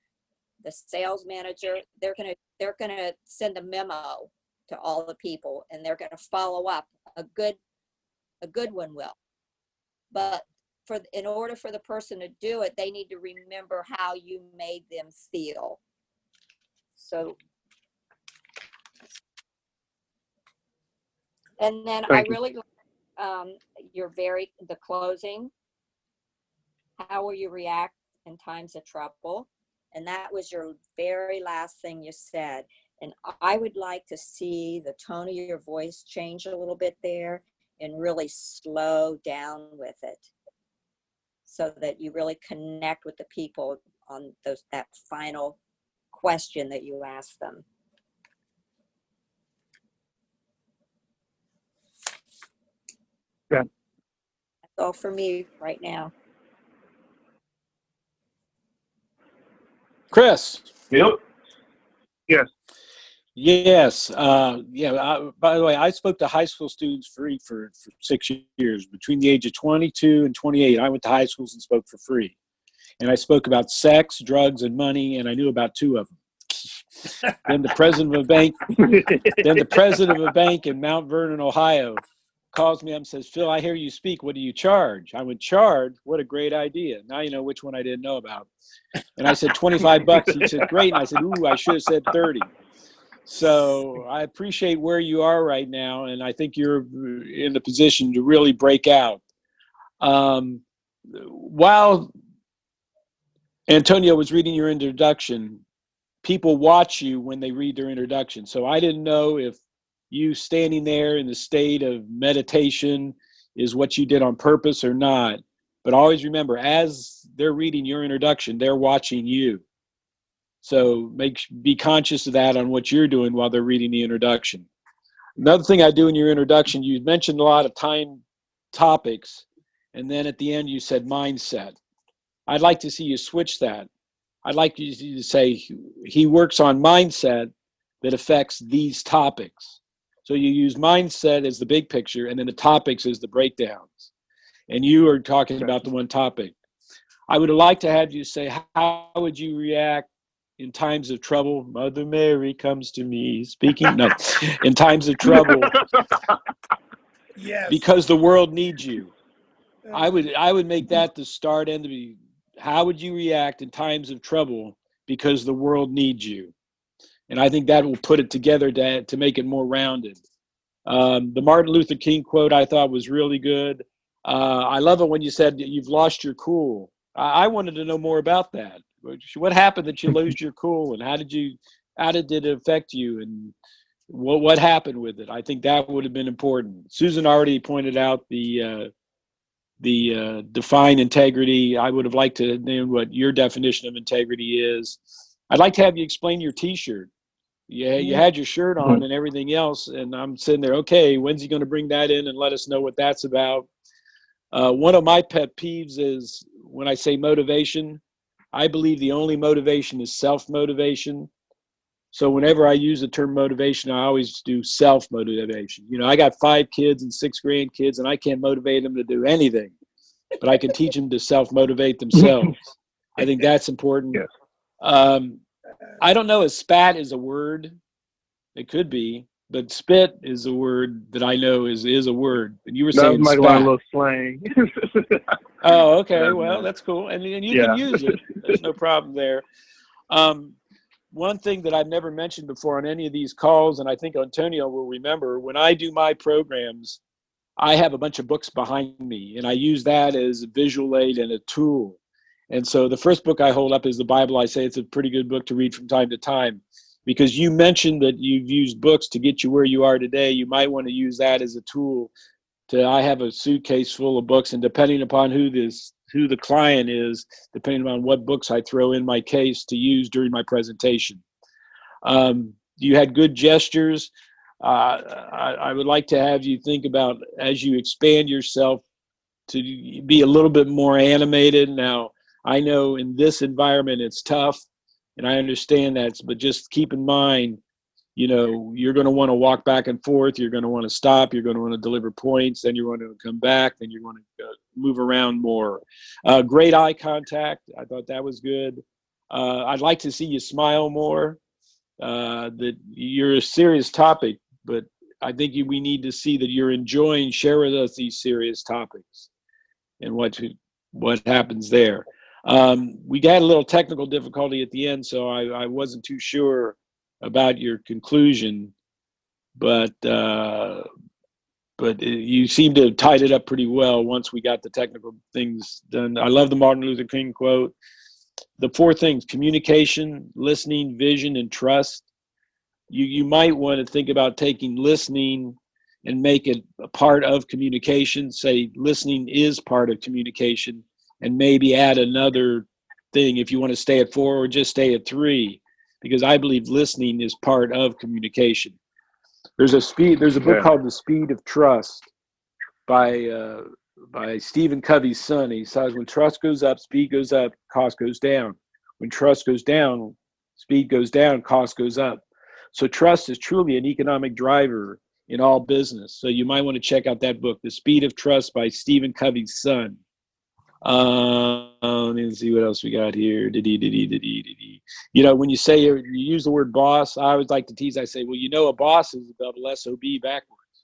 the sales manager, they're going to send a memo to all the people, and they're going to follow up. A good one will. But in order for the person to do it, they need to remember how you made them feel. So, and then I really, the closing. How will you react in times of trouble? And that was your very last thing you said. And I would like to see the tone of your voice change a little bit there and really slow down with it, so that you really connect with the people on that final question that you ask them. Yeah. That's all for me right now. Chris. Yep. Yes. Yes. By the way, I spoke to high school students free for 6 years. Between the age of 22 and 28, I went to high schools and spoke for free. And I spoke about sex, drugs, and money, and I knew about 2 of them. Then the president of a bank in Mount Vernon, Ohio, calls me up and says, "Phil, I hear you speak. What do you charge?" I went, "Charge? What a great idea. Now you know which one I didn't know about." And I said, $25. He said, "Great." And I said, "Ooh, I should have said 30. So I appreciate where you are right now, and I think you're in the position to really break out. While Antonio was reading your introduction, people watch you when they read their introduction. So I didn't know if you standing there in the state of meditation is what you did on purpose or not. But always remember, as they're reading your introduction, they're watching you. So be conscious of that on what you're doing while they're reading the introduction. Another thing I do in your introduction, you mentioned a lot of time topics, and then at the end you said mindset. I'd like to see you switch that. I'd like you to say he works on mindset that affects these topics. So you use mindset as the big picture, and then the topics as the breakdowns. And you are talking about the one topic. I would like to have you say, how would you react in times of trouble? Mother Mary comes to me speaking. No, in times of trouble. Yes. Because the world needs you. I would make that the start and to be, how would you react in times of trouble because the world needs you? And I think that will put it together to make it more rounded. The Martin Luther King quote I thought was really good. I love it when you said you've lost your cool. I wanted to know more about that. What happened that you lost your cool, and how did it affect you, and what happened with it? I think that would have been important. Susan already pointed out the define integrity. I would have liked to know what your definition of integrity is. I'd like to have you explain your T-shirt. You had your shirt on and everything else, and I'm sitting there, okay, when's he going to bring that in and let us know what that's about? One of my pet peeves is when I say motivation, I believe the only motivation is self-motivation. So whenever I use the term motivation, I always do self-motivation. You know, I got 5 kids and 6 grandkids, and I can't motivate them to do anything, but I can teach them to self-motivate themselves. I think that's important. Yes. I don't know if spat is a word. It could be, but spit is a word that I know is a word. And you were saying that was spat. a little slang. Oh, okay. Well, that's cool. And you can use it. There's no problem there. one thing that I've never mentioned before on any of these calls, and I think Antonio will remember, when I do my programs, I have a bunch of books behind me, and I use that as a visual aid and a tool. And so the first book I hold up is the Bible. I say it's a pretty good book to read from time to time, because you mentioned that you've used books to get you where you are today. You might want to use that as a tool. I have a suitcase full of books, and depending upon who the client is, depending on what books I throw in my case to use during my presentation. You had good gestures. I would like to have you think about, as you expand yourself, to be a little bit more animated. Now, I know in this environment it's tough, and I understand that, but just keep in mind, you're going to want to walk back and forth. You're going to want to stop. You're going to want to deliver points. Then you're going to come back. Then you're going to move around more. Great eye contact. I thought that was good. I'd like to see you smile more. That you're a serious topic, but I think we need to see that you're enjoying share with us these serious topics and what happens there. We got a little technical difficulty at the end, so I wasn't too sure about your conclusion, but you seem to have tied it up pretty well once we got the technical things done. I love the Martin Luther King quote. The 4 things: communication, listening, vision, and trust. You might want to think about taking listening and make it a part of communication. Say listening is part of communication, and maybe add another thing if you want to stay at 4 or just stay at 3, because I believe listening is part of communication. There's a book called The Speed of Trust by Stephen Covey's son. He says, when trust goes up, speed goes up, cost goes down. When trust goes down, speed goes down, cost goes up. So trust is truly an economic driver in all business. So you might want to check out that book, The Speed of Trust by Stephen Covey's son. Let me see what else we got here. When you say you use the word boss, I always like to tease. I say, well, a boss is a double SOB backwards.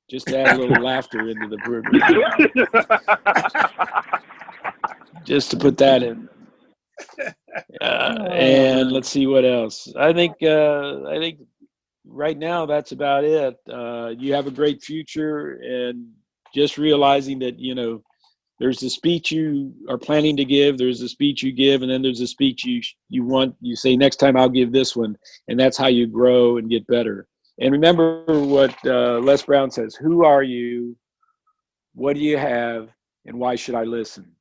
Just to add a little laughter into the program. Just to put that in. And let's see what else. I think right now that's about it. You have a great future, and just realizing that, there's the speech you are planning to give, there's the speech you give, and then there's the speech you say, next time I'll give this one. And that's how you grow and get better. And remember what Les Brown says: who are you, what do you have, and why should I listen?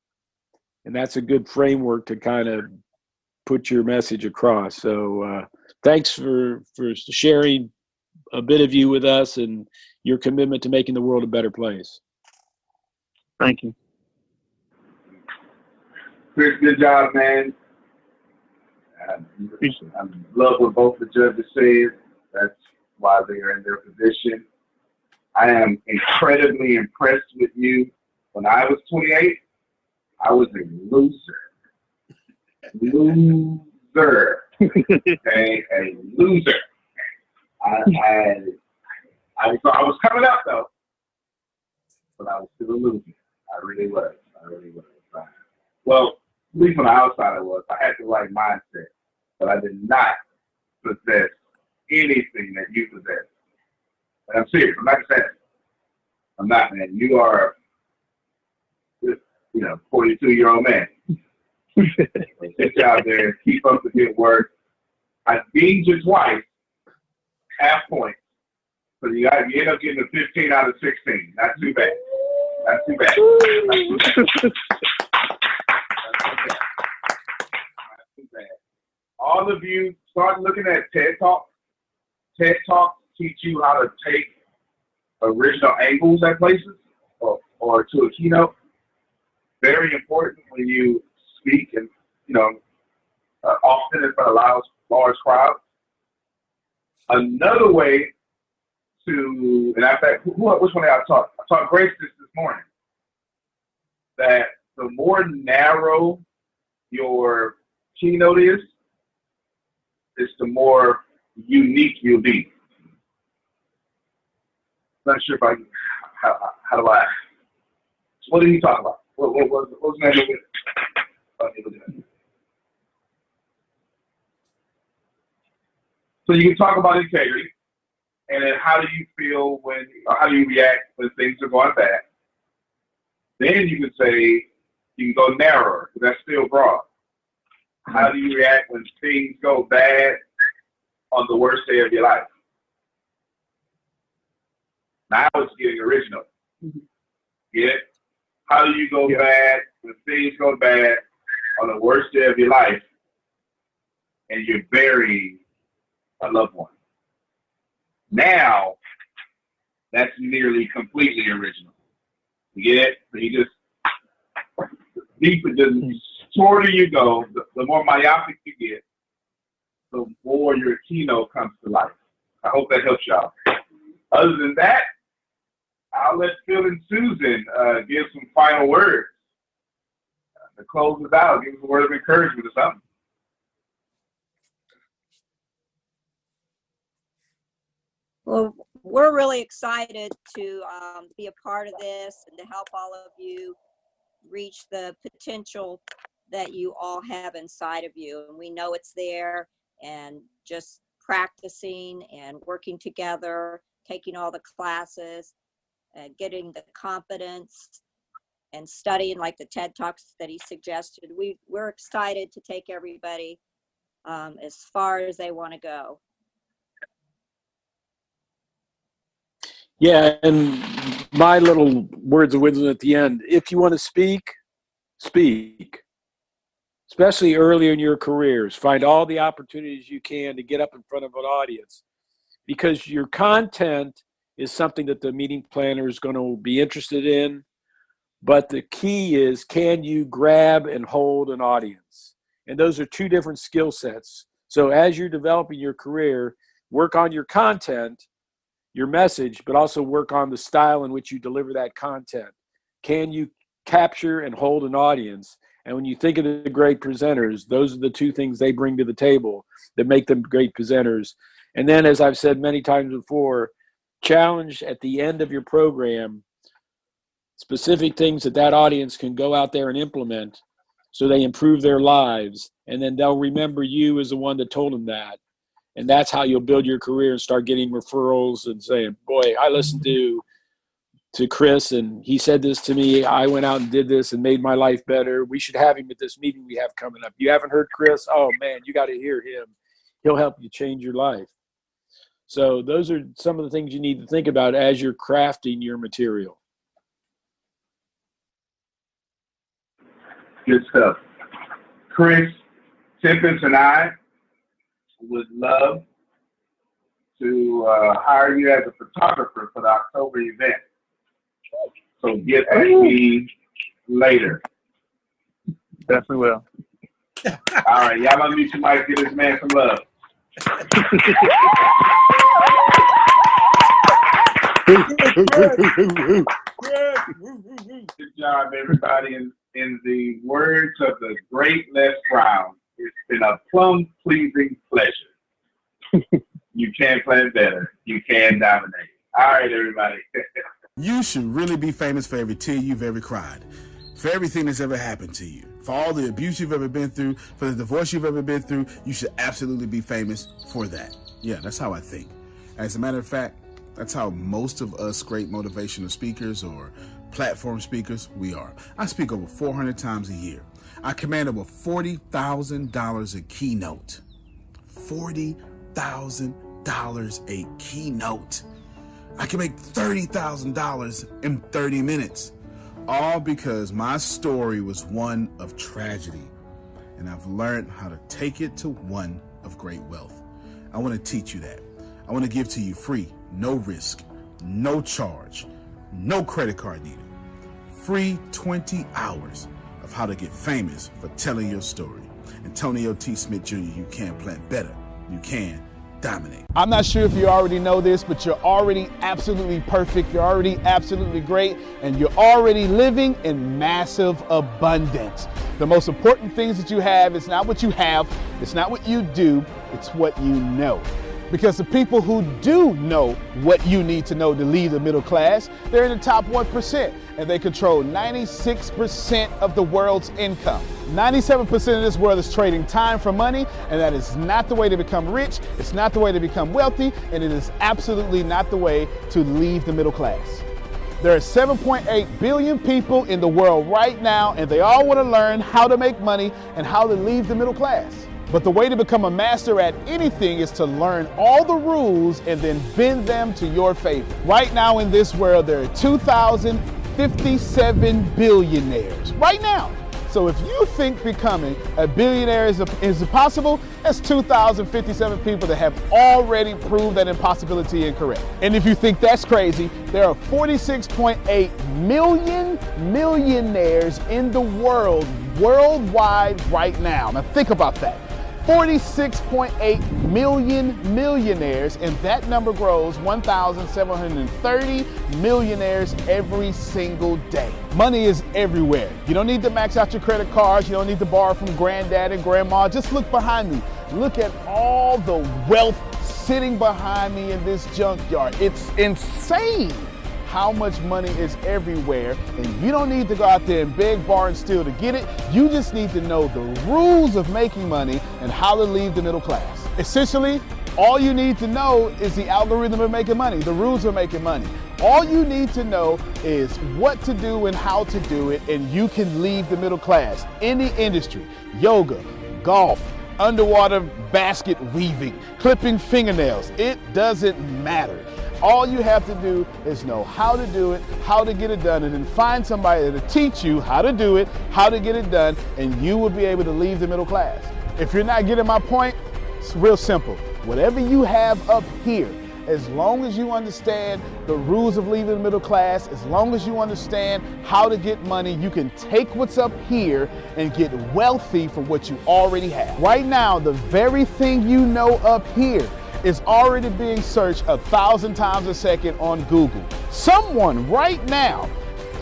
And that's a good framework to kind of put your message across. So thanks for sharing a bit of you with us and your commitment to making the world a better place. Thank you. Chris, good job, man. I love what both the judges said. That's why they are in their position. I am incredibly impressed with you. When I was 28, I was a loser. Okay, a loser. I was coming up though, but I was still a loser. I really was. Well, at least on the outside I was. I had the right mindset, but I did not possess anything that you possess. And I'm serious. I'm not saying it. I'm not, man. You are, 42-year-old man. Get out there, keep up the good work. I beat you twice, half points. So you end up getting a 15 out of 16. Not too bad. All of you start looking at TED Talk. TED Talk teach you how to take original angles at places or to a keynote. Very important when you speak and, often in front of large crowds. Another way to, and I fact, which one did I taught? I taught Grace this morning, that the more narrow your keynote is the more unique you'll be. Not sure if how do I, what did he talk about? What was the name of it? So you can talk about integrity, and then how do you feel how do you react when things are going bad? Then you can say, you can go narrower, because that's still broad. How do you react when things go bad on the worst day of your life? Now it's getting original. Get it? How do you go bad when things go bad on the worst day of your life and you're burying a loved one? Now, that's nearly completely original. You get it? So you just, deeper, the shorter you go, the more myopic you get, the more your keynote comes to life. I hope that helps y'all. Other than that, I'll let Phil and Susan give some final words to close us out. Give us a word of encouragement or something. Well, we're really excited to be a part of this and to help all of you reach the potential that you all have inside of you. And we know it's there, and just practicing and working together, taking all the classes, getting the confidence and studying like the TED Talks that he suggested. We're excited to take everybody as far as they want to go. Yeah, and my little words of wisdom at the end: if you want to speak, speak. Especially earlier in your careers, find all the opportunities you can to get up in front of an audience, because your content is something that the meeting planner is going to be interested in. But the key is, can you grab and hold an audience? And those are two different skill sets. So as you're developing your career, work on your content, your message, but also work on the style in which you deliver that content. Can you capture and hold an audience? And when you think of the great presenters, those are the two things they bring to the table that make them great presenters. And then, as I've said many times before, challenge at the end of your program specific things that audience can go out there and implement so they improve their lives. And then they'll remember you as the one that told them that. And that's how you'll build your career and start getting referrals and saying, boy, I listened to Chris and he said this to me. I went out and did this and made my life better. We should have him at this meeting we have coming up. You haven't heard Chris? Oh man, you got to hear him. He'll help you change your life. So those are some of the things you need to think about as you're crafting your material. Good stuff. Chris, Tempest, and I would love to hire you as a photographer for the October event. So get at me later. Definitely will. All right, y'all unmute your mic. Give this man some love. Good job, everybody. In the words of the great Les Brown, it's been a plum-pleasing pleasure. You can plan better. You can dominate. All right, everybody. You should really be famous for every tear you've ever cried, for everything that's ever happened to you, for all the abuse you've ever been through, for the divorce you've ever been through. You should absolutely be famous for that. Yeah, that's how I think. As a matter of fact, that's how most of us great motivational speakers or platform speakers, we are. I speak over 400 times a year. I command over $40,000 a keynote. $40,000 a keynote. I can make $30,000 in 30 minutes. All because my story was one of tragedy. And I've learned how to take it to one of great wealth. I want to teach you that. I want to give to you free, no risk, no charge, no credit card needed. Free 20 hours of how to get famous for telling your story. Antonio T. Smith Jr., you can plan better. You can dominate. I'm not sure if you already know this, but you're already absolutely perfect. You're already absolutely great. And you're already living in massive abundance. The most important things that you have is not what you have. It's not what you do. It's what you know. Because the people who do know what you need to know to lead the middle class, they're in the top 1%, and they control 96% of the world's income. 97% of this world is trading time for money, and that is not the way to become rich, it's not the way to become wealthy, and it is absolutely not the way to leave the middle class. There are 7.8 billion people in the world right now, and they all want to learn how to make money and how to leave the middle class. But the way to become a master at anything is to learn all the rules and then bend them to your favor. Right now in this world, there are 2,057 billionaires. Right now. So if you think becoming a billionaire is impossible, that's 2,057 people that have already proved that impossibility incorrect. And if you think that's crazy, there are 46.8 million millionaires in the world, worldwide right now. Now think about that. 46.8 million millionaires, and that number grows 1,730 millionaires every single day. Money is everywhere. You don't need to max out your credit cards. You don't need to borrow from granddad and grandma. Just look behind me. Look at all the wealth sitting behind me in this junkyard. It's insane how much money is everywhere, and you don't need to go out there and beg, borrow, and steal to get it. You just need to know the rules of making money and how to leave the middle class. Essentially, all you need to know is the algorithm of making money, the rules of making money. All you need to know is what to do and how to do it, and you can leave the middle class. Any industry, yoga, golf, underwater basket weaving, clipping fingernails, it doesn't matter. All you have to do is know how to do it, how to get it done, and then find somebody to teach you how to do it, how to get it done, and you will be able to leave the middle class. If you're not getting my point, it's real simple. Whatever you have up here, as long as you understand the rules of leaving the middle class, as long as you understand how to get money, you can take what's up here and get wealthy from what you already have. Right now, the very thing you know up here is already being searched 1,000 times a second on Google. Someone right now,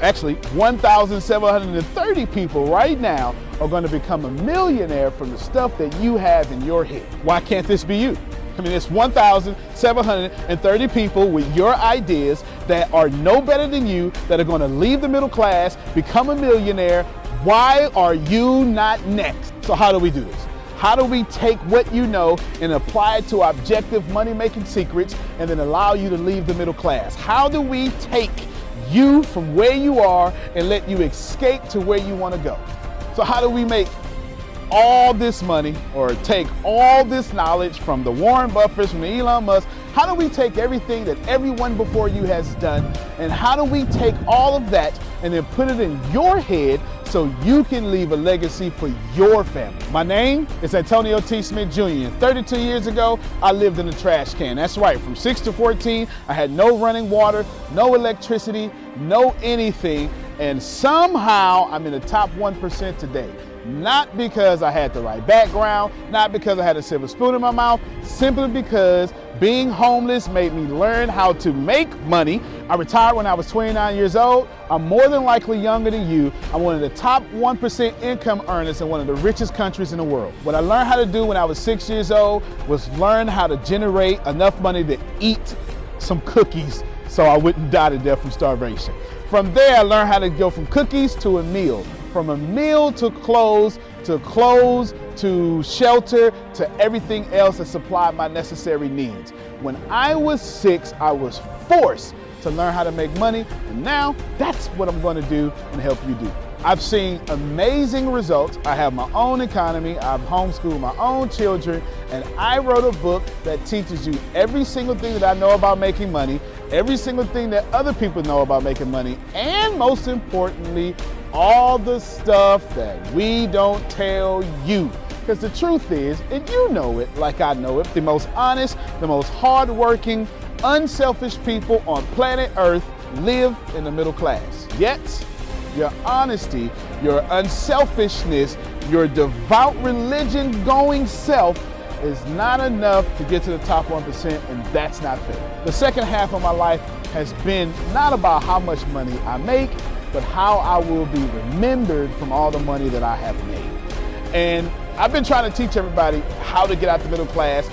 actually 1,730 people right now are going to become a millionaire from the stuff that you have in your head. Why can't this be you? I mean, it's 1,730 people with your ideas that are no better than you, that are going to leave the middle class, become a millionaire. Why are you not next? So how do we do this? How do we take what you know and apply it to objective money-making secrets and then allow you to leave the middle class? How do we take you from where you are and let you escape to where you want to go? So how do we make all this money, or take all this knowledge from the Warren Buffetts, from the Elon Musk? How do we take everything that everyone before you has done, and how do we take all of that and then put it in your head so you can leave a legacy for your family? My name is Antonio T. Smith Jr. 32 years ago, I lived in a trash can. That's right, from 6 to 14, I had no running water, no electricity, no anything, and somehow I'm in the top 1% today. Not because I had the right background, not because I had a silver spoon in my mouth, simply because being homeless made me learn how to make money. I retired when I was 29 years old. I'm more than likely younger than you. I'm one of the top 1% income earners in one of the richest countries in the world. What I learned how to do when I was 6 years old was learn how to generate enough money to eat some cookies so I wouldn't die to death from starvation. From there, I learned how to go from cookies to a meal. From a meal to clothes to shelter to everything else that supplied my necessary needs. When I was 6, I was forced to learn how to make money, and now that's what I'm going to do and help you do. I've seen amazing results. I have my own economy, I've homeschooled my own children, and I wrote a book that teaches you every single thing that I know about making money, every single thing that other people know about making money, and most importantly, all the stuff that we don't tell you. Because the truth is, and you know it like I know it, the most honest, the most hardworking, unselfish people on planet Earth live in the middle class. Yet, your honesty, your unselfishness, your devout religion-going self is not enough to get to the top 1%, and that's not fair. The second half of my life has been not about how much money I make, but how I will be remembered from all the money that I have made. And I've been trying to teach everybody how to get out the middle class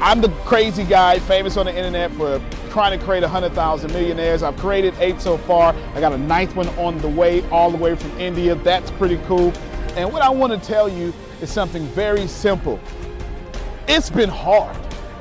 I'm the crazy guy famous on the internet for trying to create 100,000 millionaires. I've created 8 so far. I got a 9th one on the way, all the way from India. That's pretty cool. And what I want to tell you is something very simple. It's been hard.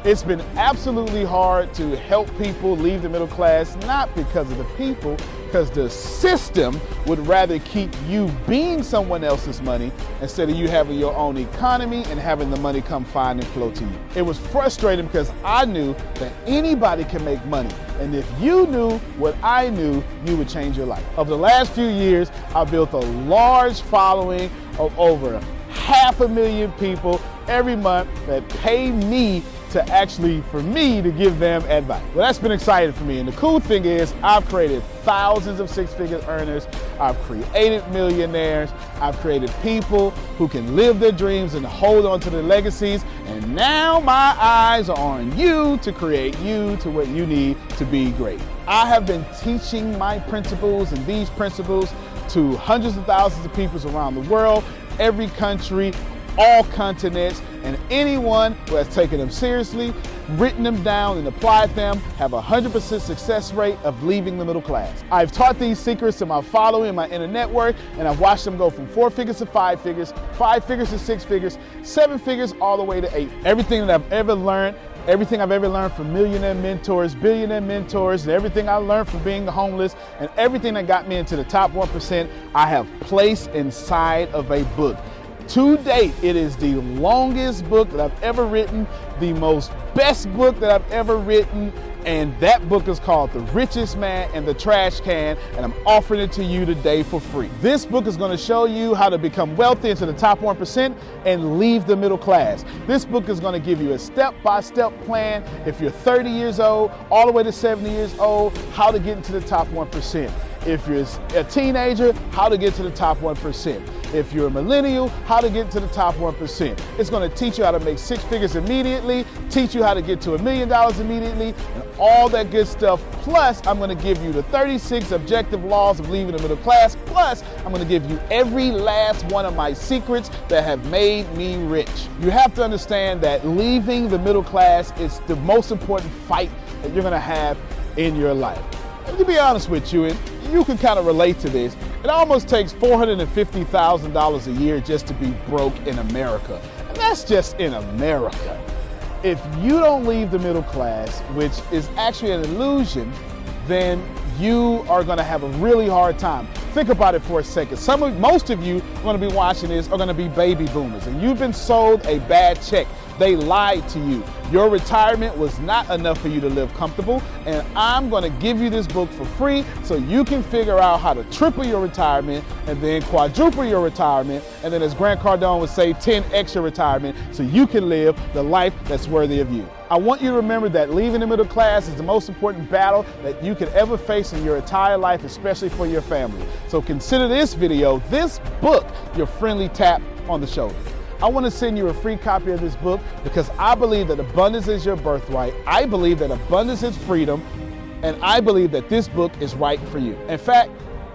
It's been absolutely hard to help people leave the middle class, not because of the people, because the system would rather keep you being someone else's money instead of you having your own economy and having the money come find and flow to you. It was frustrating because I knew that anybody can make money. And if you knew what I knew, you would change your life. Over the last few years, I've built a large following of over 500,000 people every month that pay me for me to give them advice. Well, that's been exciting for me. And the cool thing is I've created thousands of six-figure earners. I've created millionaires. I've created people who can live their dreams and hold on to their legacies. And now my eyes are on you to create you to what you need to be great. I have been teaching my principles and these principles to hundreds of thousands of people around the world, every country, all continents, and anyone who has taken them seriously, written them down, and applied them have a 100% success rate of leaving the middle class. I've taught these secrets to my following, my inner network, and I've watched them go from 4 figures to 5 figures, 5 figures to 6 figures, 7 figures, all the way to 8. Everything that I've ever learned from millionaire mentors, billionaire mentors, and everything I learned from being homeless, and everything that got me into the top 1%, I have placed inside of a book. To date, it is the longest book that I've ever written, the most best book that I've ever written, and that book is called The Richest Man in the Trash Can, and I'm offering it to you today for free. This book is going to show you how to become wealthy into the top 1% and leave the middle class. This book is going to give you a step-by-step plan if you're 30 years old, all the way to 70 years old, how to get into the top 1%. If you're a teenager, how to get to the top 1%. If you're a millennial, how to get to the top 1%. It's going to teach you how to make 6 figures immediately, teach you how to get to $1 million immediately, and all that good stuff. Plus, I'm going to give you the 36 objective laws of leaving the middle class. Plus, I'm going to give you every last one of my secrets that have made me rich. You have to understand that leaving the middle class is the most important fight that you're going to have in your life. And to be honest with you, and you can kind of relate to this, it almost takes $450,000 a year just to be broke in America. And that's just in America. If you don't leave the middle class, which is actually an illusion, then you are going to have a really hard time. Think about it for a second. Most of you going to be watching this are going to be baby boomers, and you've been sold a bad check. They lied to you. Your retirement was not enough for you to live comfortable, and I'm going to give you this book for free so you can figure out how to triple your retirement and then quadruple your retirement, and then as Grant Cardone would say, 10x your retirement so you can live the life that's worthy of you. I want you to remember that leaving the middle class is the most important battle that you could ever face in your entire life, especially for your family. So consider this video, this book, your friendly tap on the shoulder. I want to send you a free copy of this book because I believe that abundance is your birthright. I believe that abundance is freedom, and I believe that this book is right for you. In fact,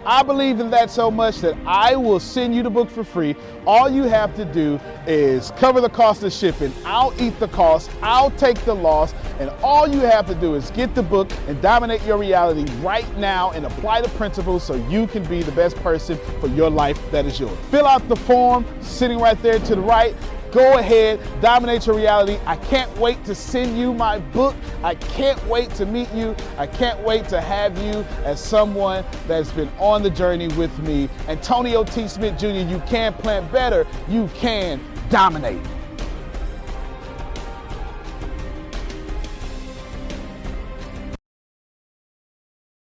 I believe in that so much that I will send you the book for free. All you have to do is cover the cost of shipping. I'll eat the cost. I'll take the loss. And all you have to do is get the book and dominate your reality right now and apply the principles so you can be the best person for your life that is yours. Fill out the form sitting right there to the right. Go ahead, dominate your reality. I can't wait to send you my book. I can't wait to meet you. I can't wait to have you as someone that's been on the journey with me. Antonio T. Smith Jr., you can plant better. You can dominate.